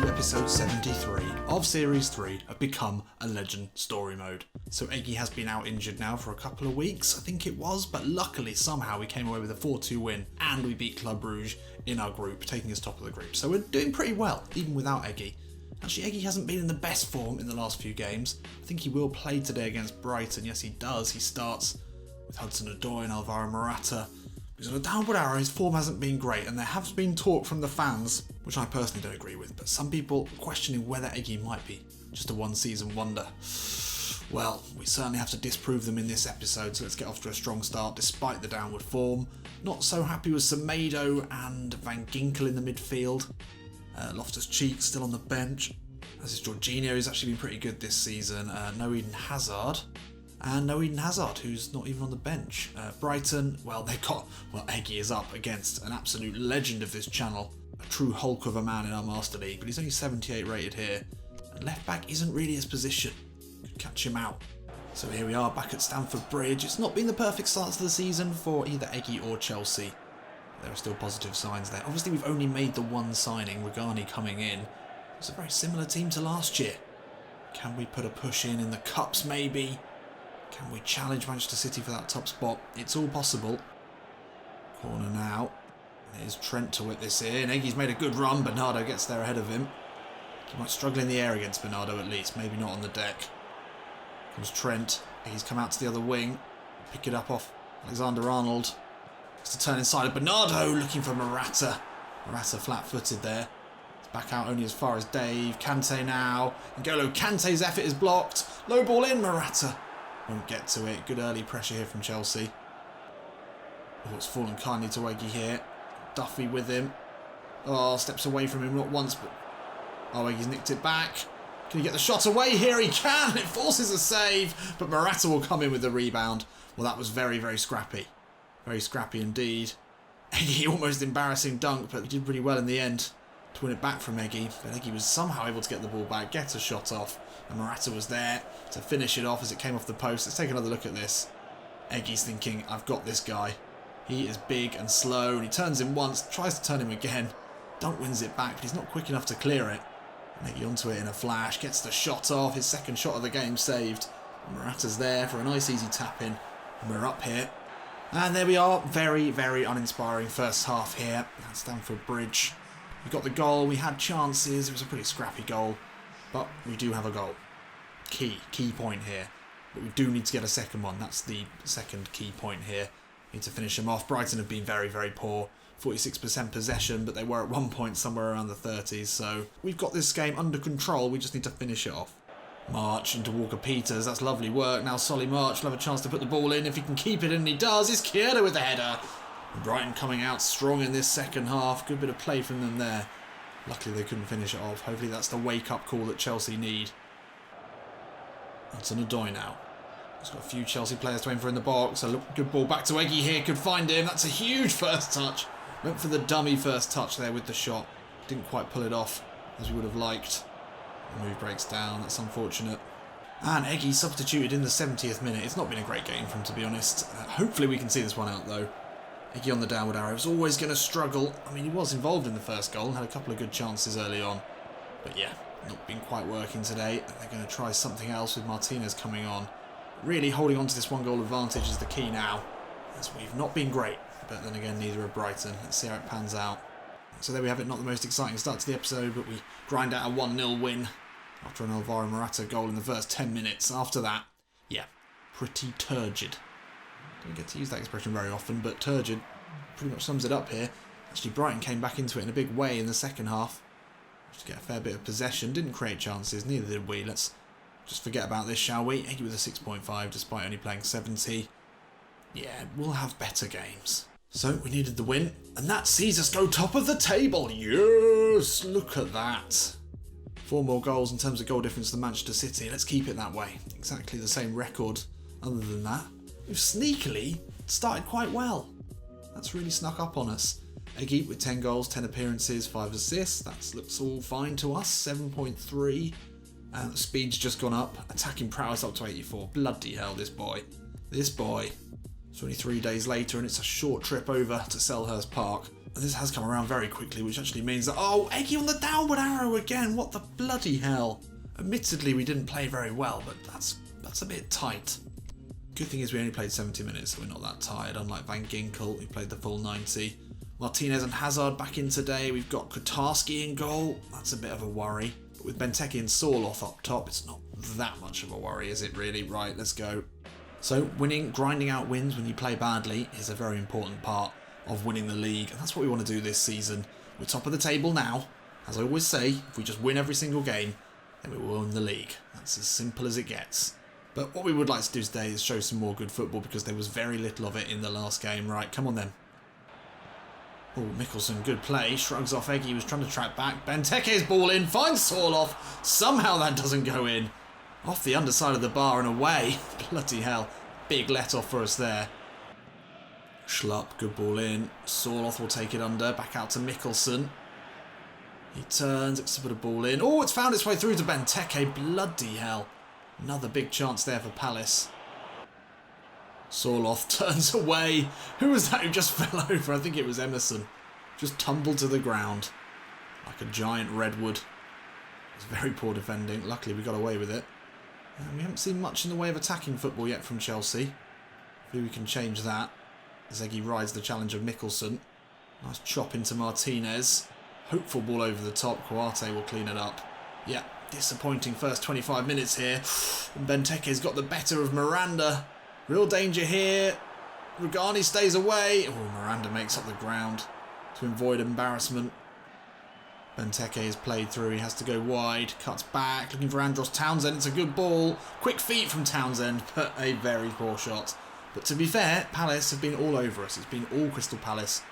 to episode 73 of Series 3 of Become a Legend Story Mode. So Eggy has been out injured now for a couple of weeks, I think it was, but luckily somehow we came away with a 4-2 win and we beat Club Rouge in our group, taking us top of the group. So we're doing pretty well, even without Eggy. Actually, Eggy hasn't been in the best form in the last few games. I think he will play today against Brighton. Yes, he does. He starts with Hudson-Odoi and Alvaro Morata. He's on a downward arrow, his form hasn't been great, and there has been talk from the fans, which I personally don't agree with, but some people questioning whether Eggy might be just a one-season wonder. Well, we certainly have to disprove them in this episode, so let's get off to a strong start despite the downward form. Not so happy with Semedo and Van Ginkel in the midfield. Loftus-Cheek still on the bench. As is Jorginho, who's actually been pretty good this season. No Eden Hazard. And no Eden Hazard, who's not even on the bench. Brighton, well, Eggy is up against an absolute legend of this channel. A true Hulk of a man in our Master League, but he's only 78 rated here. And left back isn't really his position. Could catch him out. So here we are back at Stamford Bridge. It's not been the perfect start to the season for either Eggy or Chelsea. There are still positive signs there. Obviously we've only made the one signing, Regani coming in. It's a very similar team to last year. Can we put a push in the cups maybe? Can we challenge Manchester City for that top spot? It's all possible. Corner now. There's Trent to whip this in. Eggy's made a good run. Bernardo gets there ahead of him. He might struggle in the air against Bernardo at least. Maybe not on the deck. Comes Trent. He's come out to the other wing. Pick it up off Alexander-Arnold. It's to turn inside of Bernardo. Looking for Morata. Morata flat-footed there. It's back out only as far as Dave. Kante now. N'Golo Kante's effort is blocked. Low ball in. Morata won't get to it. Good early pressure here from Chelsea. Oh, it's fallen kindly to Eggy here. Duffy with him. Oh, steps away from him, not once, but... Oh, Eggy's nicked it back. Can he get the shot away here? He can! It forces a save, but Morata will come in with the rebound. Well, that was very, very scrappy. Very scrappy indeed. Eggy, almost embarrassing dunk, but he did pretty well in the end to win it back from Eggy. But Eggy was somehow able to get the ball back, get a shot off, and Morata was there to finish it off as it came off the post. Let's take another look at this. Eggy's thinking, I've got this guy. He is big and slow, and he turns him once, tries to turn him again. Dunk wins it back, but he's not quick enough to clear it. And Eggy onto it in a flash, gets the shot off, his second shot of the game saved. And Morata's there for a nice easy tap in, and we're up here. And there we are, very, very uninspiring first half here at Stamford Bridge. We got the goal, we had chances, it was a pretty scrappy goal, but we do have a goal. Key point here. But we do need to get a second one, that's the second key point here. Need to finish them off. Brighton have been very, very poor. 46% possession, but they were at one point somewhere around the 30s, so we've got this game under control, we just need to finish it off. March into Walker-Peters, that's lovely work. Now Solly March will have a chance to put the ball in if he can keep it, and he does. It's Kierda with the header. And Brighton coming out strong in this second half. Good bit of play from them there. Luckily they couldn't finish it off. Hopefully that's the wake-up call that Chelsea need. Hudson-Odoi now. He's got a few Chelsea players to aim for in the box. A good ball back to Eggy here. Could find him. That's a huge first touch. Went for the dummy first touch there with the shot. Didn't quite pull it off as we would have liked. The move breaks down. That's unfortunate. And Eggy substituted in the 70th minute. It's not been a great game for him, to be honest. Hopefully we can see this one out, though. Eggy on the downward arrow is always going to struggle. I mean, he was involved in the first goal and had a couple of good chances early on. But yeah, not been quite working today. They're going to try something else with Martinez coming on. Really holding on to this one goal advantage is the key now, as we've not been great, but then again neither have Brighton. Let's see how it pans out. So there we have it, not the most exciting start to the episode, but we grind out a 1-0 win after an Alvaro Morata goal in the first 10 minutes. After that, yeah, pretty turgid. Don't get to use that expression very often, but turgid pretty much sums it up here. Actually, Brighton came back into it in a big way in the second half. Just get a fair bit of possession, didn't create chances, neither did we. Let's just forget about this, shall we? Eggy with a 6.5 despite only playing 70. Yeah, we'll have better games. So we needed the win, and that sees us go top of the table. Yes, look at that. 4 more goals in terms of goal difference to Manchester City. Let's keep it that way. Exactly the same record. Other than that, we've sneakily started quite well. That's really snuck up on us. Eggy with 10 goals, 10 appearances, 5 assists. That looks all fine to us. 7.3. The speed's just gone up. Attacking prowess up to 84. Bloody hell, this boy. This boy. 23 days later, and it's a short trip over to Selhurst Park And this has come around very quickly, which actually means that... Oh, Eggy on the downward arrow again. What the bloody hell? Admittedly, we didn't play very well, but that's a bit tight. Good thing is we only played 70 minutes, so we're not that tired, unlike Van Ginkel, who played the full 90. Martinez and Hazard back in today. We've got Kotarski in goal. That's a bit of a worry. But with Benteke and Sorloth up top, it's not that much of a worry, is it really? Right, let's go. So winning, grinding out wins when you play badly is a very important part of winning the league. And that's what we want to do this season. We're top of the table now. As I always say, if we just win every single game, then we will win the league. That's as simple as it gets. But what we would like to do today is show some more good football because there was very little of it in the last game. Right, come on then. Oh, Mikkelsen, good play. Shrugs off Eggy, was trying to track back. Benteke's ball in, finds Sorloth. Somehow that doesn't go in. Off the underside of the bar and away. Bloody hell. Big let off for us there. Schlupp, good ball in. Sorloth will take it under. Back out to Mikkelsen. He turns, it's to put a ball in. Oh, it's found its way through to Benteke. Bloody hell. Another big chance there for Palace. Sorloth turns away. Who was that who just fell over? I think it was Emerson. Just tumbled to the ground like a giant redwood. It was very poor defending. Luckily we got away with it. We haven't seen much in the way of attacking football yet from Chelsea. Maybe we can change that. Zeggy rides the challenge of Mikkelsen. Nice chop into Martinez. Hopeful ball over the top. Kouate will clean it up. Yeah, disappointing first 25 minutes here. And Benteke's got the better of Miranda. Real danger here. Rugani stays away. Oh, Miranda makes up the ground to avoid embarrassment. Benteke is played through. He has to go wide. Cuts back. Looking for Andros Townsend. It's a good ball. Quick feet from Townsend, but a very poor shot. But to be fair, Palace have been all over us. It's been all Crystal Palace.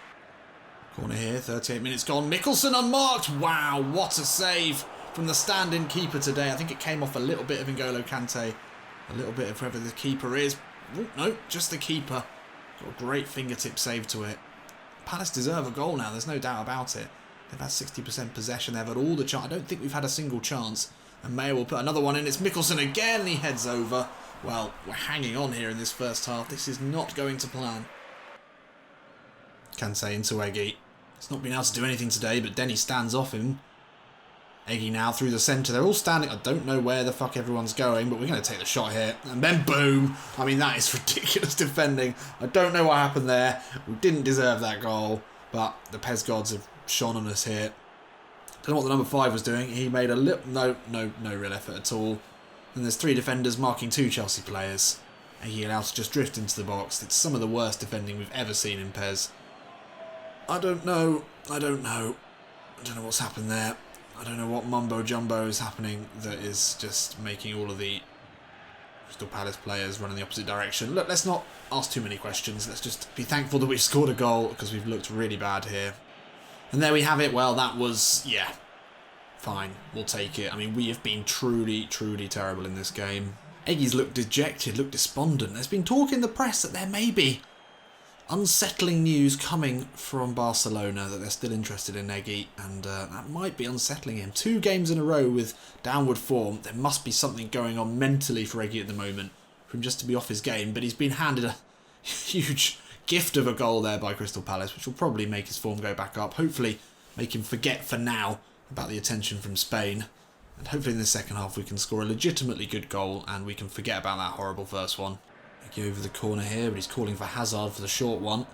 Corner here. 38 minutes gone. Mikkelsen unmarked. Wow, what a save from the stand-in keeper today. I think it came off a little bit of N'Golo Kante. A little bit of whoever the keeper is. Oh, no, just the keeper. Got a great fingertip save to it. Palace deserve a goal now, there's no doubt about it. They've had 60% possession, they've had all the chance. I don't think we've had a single chance. And Mayer will put another one in. It's Mikkelsen again, he heads over. Well, we're hanging on here in this first half. This is not going to plan. Kante into Eggy. He's not been able to do anything today, but Denny stands off him. Eggy now through the centre. They're all standing. I don't know where the fuck everyone's going, but we're going to take the shot here. And then boom. I mean, that is ridiculous defending. I don't know what happened there. We didn't deserve that goal, but the PES gods have shone on us here. Don't know what the number 5 was doing. He made a little... No real effort at all. And there's 3 defenders marking 2 Chelsea players. Eggy allowed to just drift into the box. It's some of the worst defending we've ever seen in PES. I don't know what's happened there. I don't know what mumbo jumbo is happening that is just making all of the Crystal Palace players run in the opposite direction. Look, let's not ask too many questions. Let's just be thankful that we've scored a goal because we've looked really bad here. And there we have it. Well, that was, yeah, fine. We'll take it. I mean, we have been truly, truly terrible in this game. Eggy's looked dejected, looked despondent. There's been talk in the press that there may be unsettling news coming from Barcelona, that they're still interested in Eggy, and that might be unsettling him. 2 games in a row with downward form. There must be something going on mentally for Eggy at the moment for him just to be off his game, but he's been handed a huge gift of a goal there by Crystal Palace, which will probably make his form go back up, hopefully make him forget for now about the attention from Spain, and hopefully in the second half we can score a legitimately good goal and we can forget about that horrible first one. Over the corner here, but he's calling for Hazard for the short one.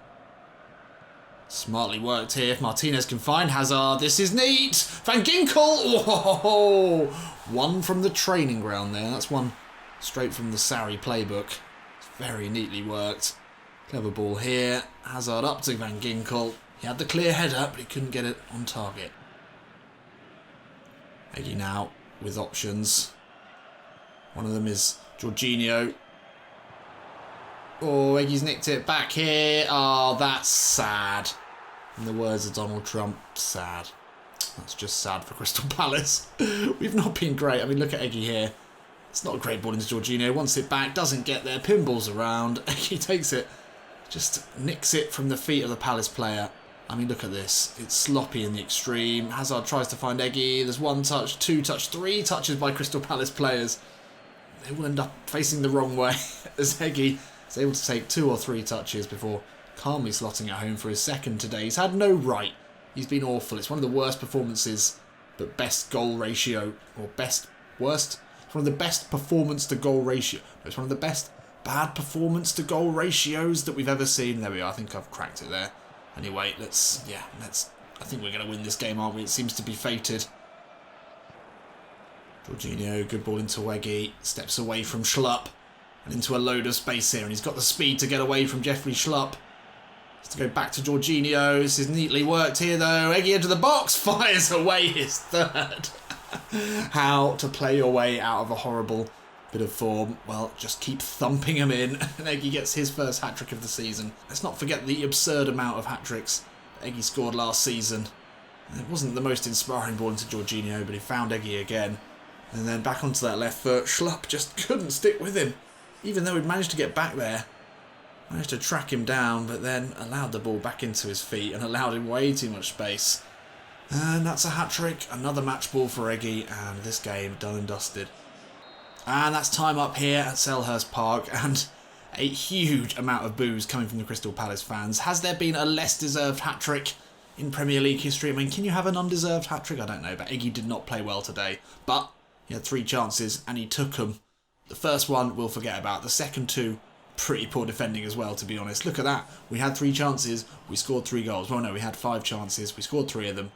Smartly worked here. If Martinez can find Hazard, this is neat. Van Ginkel. Whoa! One from the training ground there. That's one straight from the Sarri playbook. It's very neatly worked. Clever ball here. Hazard up to Van Ginkel. He had the clear header, but he couldn't get it on target. Eggy now with options. One of them is Jorginho. Oh, Eggy's nicked it back here. Oh, that's sad. In the words of Donald Trump, sad. That's just sad for Crystal Palace. We've not been great. I mean, look at Eggy here. It's not a great ball into Jorginho. Wants it back, doesn't get there. Pinballs around. Eggy takes it. Just nicks it from the feet of the Palace player. I mean, look at this. It's sloppy in the extreme. Hazard tries to find Eggy. There's 1 touch, 2 touch, 3 touches by Crystal Palace players. They will end up facing the wrong way as Eggy is able to take 2 or 3 touches before calmly slotting it home for his second today. He's had no right. He's been awful. It's one of the worst performances, but best goal ratio, or worst? It's one of the best performance to goal ratio. No, it's one of the best bad performance to goal ratios that we've ever seen. There we are. I think I've cracked it there. Anyway, let's. I think we're going to win this game, aren't we? It seems to be fated. Jorginho, good ball into Weggy. Steps away from Schlupp and into a load of space here. And he's got the speed to get away from Jeffrey Schlupp. Has to go back to Jorginho. This is neatly worked here, though. Eggy into the box. Fires away his third. How to play your way out of a horrible bit of form? Well, just keep thumping him in. And Eggy gets his first hat-trick of the season. Let's not forget the absurd amount of hat-tricks Eggy scored last season. It wasn't the most inspiring ball into Jorginho, but he found Eggy again. And then back onto that left foot. Schlupp just couldn't stick with him. Even though he'd managed to get back there. Managed to track him down, but then allowed the ball back into his feet and allowed him way too much space. And that's a hat-trick. Another match ball for Eggy, and this game done and dusted. And that's time up here at Selhurst Park, and a huge amount of boos coming from the Crystal Palace fans. Has there been a less deserved hat-trick in Premier League history? I mean, can you have an undeserved hat-trick? I don't know, but Eggy did not play well today. But he had 3 chances, and he took them. The first one we'll forget about. The second 2, pretty poor defending as well, to be honest. Look at that. We had 3 chances, we scored 3 goals. Well, no, we had 5 chances, we scored 3 of them.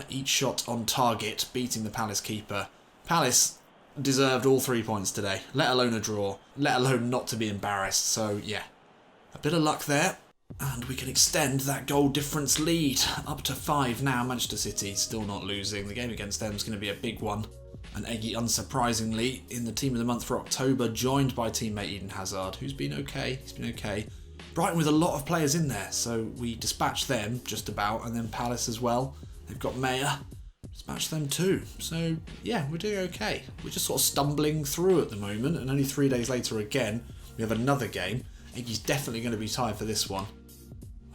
Each shot on target, beating the Palace keeper. Palace deserved all 3 points today, let alone a draw, let alone not to be embarrassed. So, yeah, a bit of luck there. And we can extend that goal difference lead up to 5 now. Manchester City still not losing. The game against them is going to be a big one. And Eggy, unsurprisingly, in the Team of the Month for October, joined by teammate Eden Hazard, who's been okay. He's been okay. Brighton with a lot of players in there, so we dispatched them just about, and then Palace as well. They've got Mayer. Dispatched them too. So, yeah, we're doing okay. We're just sort of stumbling through at the moment, and only 3 days later again, we have another game. Eggy's definitely going to be tired for this one.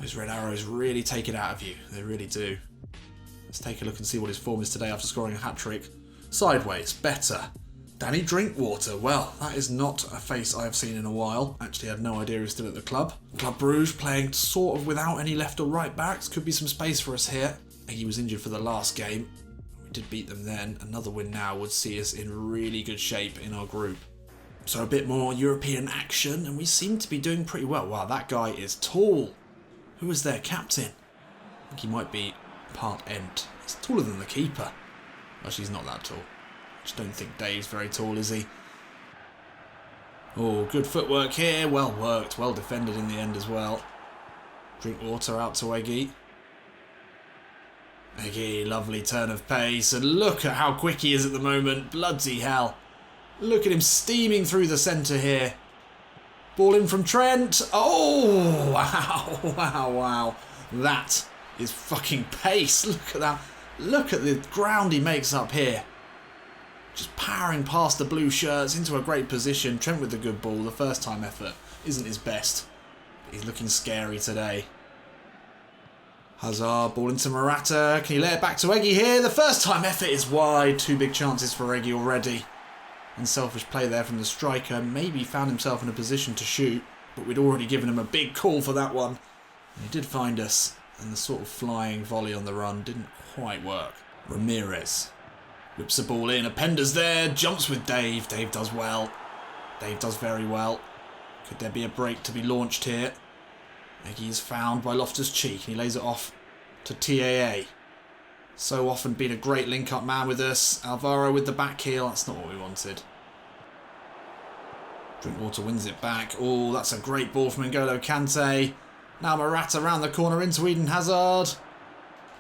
Those red arrows really take it out of you. They really do. Let's take a look and see what his form is today after scoring a hat-trick. Sideways, better. Danny Drinkwater, well, that is not a face I have seen in a while. Actually, I had no idea he was still at the club. Club Brugge playing sort of without any left or right backs. Could be some space for us here. He was injured for the last game. We did beat them then. Another win now would see us in really good shape in our group. So a bit more European action, and we seem to be doing pretty well. Wow, that guy is tall. Who is their captain? I think he might be part Ent. He's taller than the keeper. Actually, he's not that tall. Just don't think Dave's very tall, is he? Oh, good footwork here. Well worked. Well defended in the end as well. Drinkwater out to Eggy. Eggy, lovely turn of pace. And look at how quick he is at the moment. Bloody hell. Look at him steaming through the centre here. Ball in from Trent. Oh, wow. Wow, wow. That is fucking pace. Look at that. Look at the ground he makes up here. Just powering past the blue shirts into a great position. Trent with the good ball. The first time effort isn't his best. He's looking scary today. Hazard, ball into Morata. Can he let it back to Eggy here? The first time effort is wide. 2 big chances for Eggy already. Unselfish play there from the striker. Maybe found himself in a position to shoot, but we'd already given him a big call for that one. And he did find us, and the sort of flying volley on the run didn't quite work. Ramirez whips the ball in. Apenda's there, jumps with Dave. Dave does well. Dave does very well. Could there be a break to be launched here? Eggy is found by Loftus-Cheek. He lays it off to TAA. So often been a great link-up man with us. Alvaro with the back heel. That's not what we wanted. Drinkwater wins it back. Oh, that's a great ball from N'Golo Kante. Now Morata round the corner into Eden Hazard.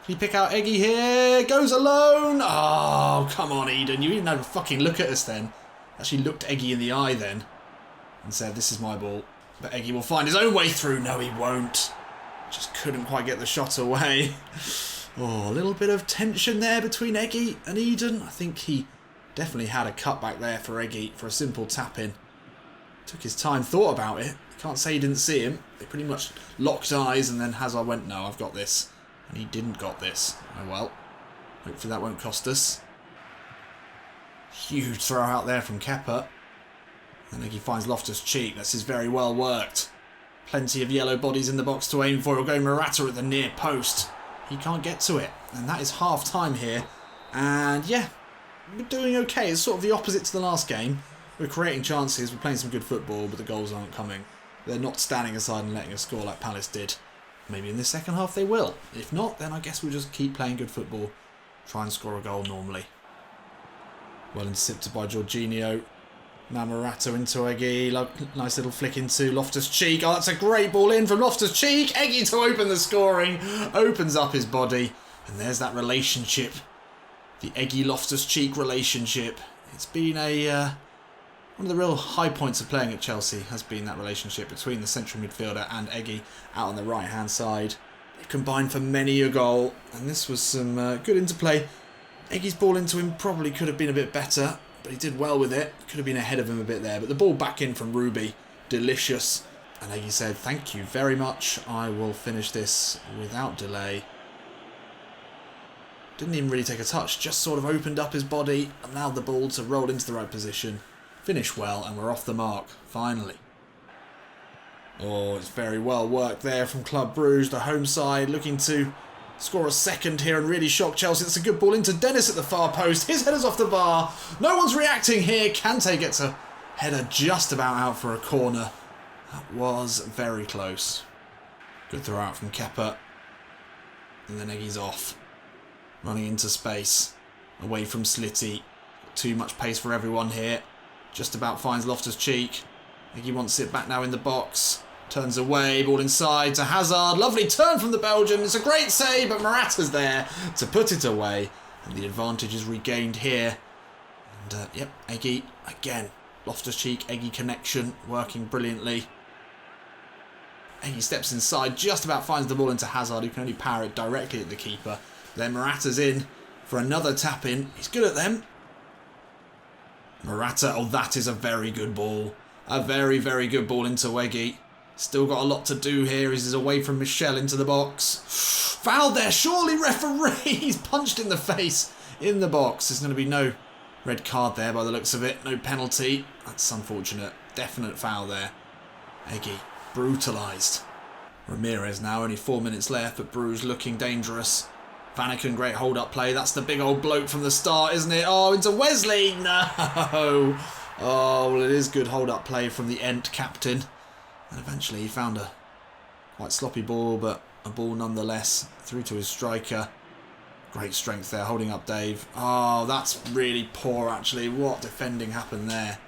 Can he pick out Eggy here? Goes alone. Oh, come on, Eden. You didn't have a fucking look at us then. Actually looked Eggy in the eye then and said, this is my ball. But Eggy will find his own way through. No, he won't. Just couldn't quite get the shot away. Oh, a little bit of tension there between Eggy and Eden. I think he definitely had a cutback there for Eggy for a simple tap-in. Took his time, thought about it. Can't say he didn't see him. They pretty much locked eyes, and then Hazard went, no, I've got this. And he didn't got this. Oh well. Hopefully that won't cost us. Huge throw out there from Kepa. And Eggy finds Loftus-Cheek. This is very well worked. Plenty of yellow bodies in the box to aim for. We'll go Morata at the near post. He can't get to it. And that is half time here. And yeah, we're doing okay. It's sort of the opposite to the last game. We're creating chances, we're playing some good football, but the goals aren't coming. They're not standing aside and letting us score like Palace did. Maybe in the second half they will. If not, then I guess we'll just keep playing good football. Try and score a goal normally. Well intercepted by Jorginho. Now Morata into Eggy. Nice little flick into Loftus-Cheek. Oh, that's a great ball in from Loftus-Cheek. Eggy to open the scoring. Opens up his body. And there's that relationship. The Eggy Loftus-Cheek relationship. It's been one of the real high points of playing at Chelsea has been that relationship between the central midfielder and Eggy out on the right hand side. They've combined for many a goal, and this was some good interplay. Eggy's ball into him probably could have been a bit better, but he did well with it. Could have been ahead of him a bit there, but the ball back in from Ruby, delicious. And Eggy said, "Thank you very much, I will finish this without delay." Didn't even really take a touch, just sort of opened up his body, allowed the ball to roll into the right position. Finish well, and we're off the mark, finally. Oh, it's very well worked there from Club Brugge, the home side, looking to score a second here and really shock Chelsea. That's a good ball into Dennis at the far post. His header's off the bar. No one's reacting here. Kante gets a header just about out for a corner. That was very close. Good throw out from Kepa. And then Eggy's off. Running into space. Away from Slitty. Too much pace for everyone here. Just about finds Loftus-Cheek. Eggy wants it back now in the box. Turns away, ball inside to Hazard. Lovely turn from the Belgian. It's a great save, but Morata's there to put it away. And the advantage is regained here. And yep, Eggy again. Loftus-Cheek, Eggy connection working brilliantly. Eggy steps inside, just about finds the ball into Hazard, who can only power it directly at the keeper. Then Morata's in for another tap in. He's good at them. Morata, oh, that is a very good ball. A very, very good ball into Eggy. Still got a lot to do here. He's away from Michel into the box. Foul there, surely, referee. He's punched in the face in the box. There's going to be no red card there by the looks of it. No penalty. That's unfortunate. Definite foul there. Eggy, brutalised. Ramirez now, only 4 minutes left, but Bruges looking dangerous. Vanaken, great hold-up play. That's the big old bloke from the start, isn't it? Oh, into Wesley. No. Oh, well, it is good hold-up play from the Ent captain. And eventually he found a quite sloppy ball, but a ball nonetheless. Through to his striker. Great strength there, holding up Dave. Oh, that's really poor, actually. What defending happened there?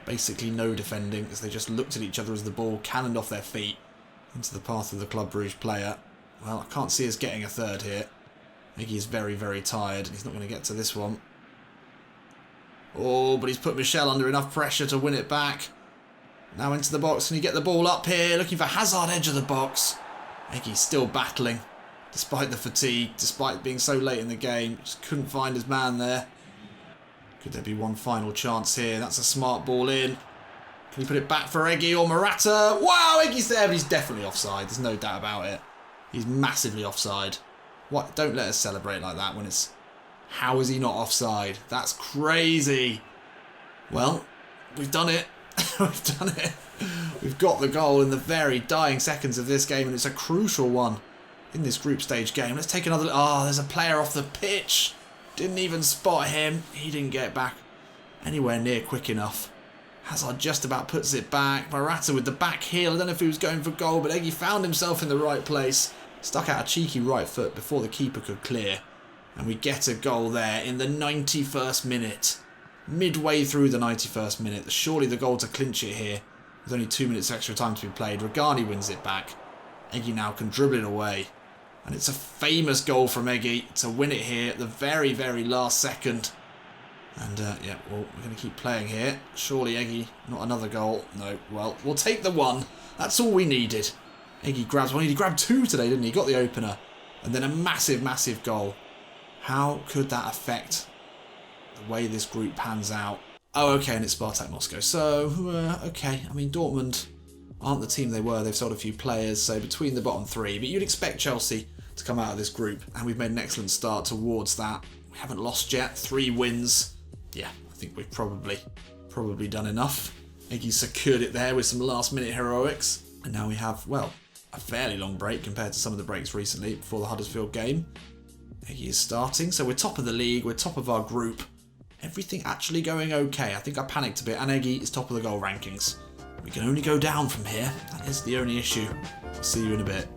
Basically no defending, as they just looked at each other as the ball cannoned off their feet into the path of the Club Brugge player. Well, I can't see us getting a third here. Iggy is very, very tired. He's not going to get to this one. Oh, but he's put Michel under enough pressure to win it back. Now into the box. Can he get the ball up here? Looking for Hazard, edge of the box. Iggy's still battling, despite the fatigue, despite being so late in the game. Just couldn't find his man there. Could there be one final chance here? That's a smart ball in. Can he put it back for Eggy or Morata? Wow, Eggy's there, but he's definitely offside. There's no doubt about it. He's massively offside. What? Don't let us celebrate like that when it's... How is he not offside? That's crazy. Well, we've done it. We've done it. We've got the goal in the very dying seconds of this game, and it's a crucial one in this group stage game. Let's take another... Oh, there's a player off the pitch. Didn't even spot him. He didn't get back anywhere near quick enough. Hazard just about puts it back. Morata with the back heel. I don't know if he was going for goal, but Eggy found himself in the right place. Stuck out a cheeky right foot before the keeper could clear. And we get a goal there in the 91st minute. Midway through the 91st minute. Surely the goal to clinch it here. With only 2 minutes extra time to be played. Regani wins it back. Eggy now can dribble it away. And it's a famous goal from Eggy to win it here at the very, very last second. And, yeah, well, we're going to keep playing here. Surely Eggy, not another goal. No, well, we'll take the one. That's all we needed. Eggy grabs one. He grabbed two today, didn't he? He got the opener. And then a massive, massive goal. How could that affect the way this group pans out? Oh, okay, and it's Spartak Moscow. So, okay. I mean, Dortmund aren't the team they were. They've sold a few players, so between the bottom three. But you'd expect Chelsea to come out of this group, and we've made an excellent start towards that. We haven't lost yet. 3 wins. Yeah, I think we've probably done enough. Eggy secured it there with some last-minute heroics. And now we have, well, a fairly long break compared to some of the breaks recently before the Huddersfield game. Eggy is starting, so we're top of the league, we're top of our group. Everything actually going okay. I think I panicked a bit, and Eggy is top of the goal rankings. We can only go down from here. That is the only issue. I'll see you in a bit.